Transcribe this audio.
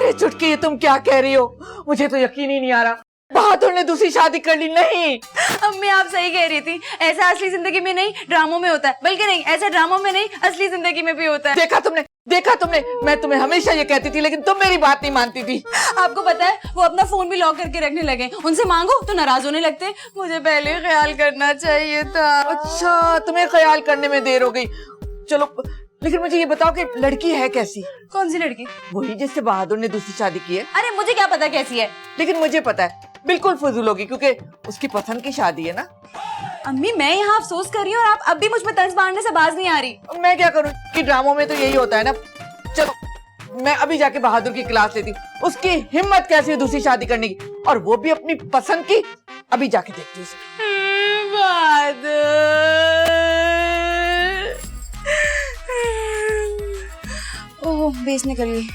अरे चुटकी, ये तुम क्या कह रही हो? मुझे तो यकीन ही नहीं आ रहा। बहादुर ने दूसरी शादी कर ली। नहीं अम्मी, आप सही कह रही थी। ऐसा असली जिंदगी में नहीं, ड्रामों में होता है। बल्कि नहीं, ऐसा ड्रामों में नहीं, असली जिंदगी में भी होता है। देखा तुमने, देखा तुमने, मैं तुम्हें हमेशा ये कहती थी, लेकिन तुम मेरी बात नहीं मानती थी। आपको पता है, वो अपना फोन भी लॉक करके रखने लगे। उनसे मांगो तो नाराज होने लगते। मुझे पहले ख्याल करना चाहिए था। अच्छा, तुम्हें ख्याल करने में देर हो गई। चलो, लेकिन मुझे ये बताओ कि लड़की है कैसी? कौन सी लड़की? वही जिससे बहादुर ने दूसरी शादी की है। अरे मुझे क्या पता कैसी है। लेकिन मुझे पता है, बिल्कुल फजूल होगी, क्योंकि उसकी पसंद की शादी है ना। अम्मी, मैं यहाँ अफसोस कर रही हूँ और आप अब भी मुझ पर तंज मारने से बाज नहीं आ रही। मैं क्या करूँ कि ड्रामों में तो यही होता है ना। चलो, मैं अभी जाके बहादुर की क्लास लेती हूँ। उसकी हिम्मत कैसी है दूसरी शादी करने की, और वो भी अपनी पसंद की। अभी जाके देखती हूँ उसे। ओह, बेस निकल गई।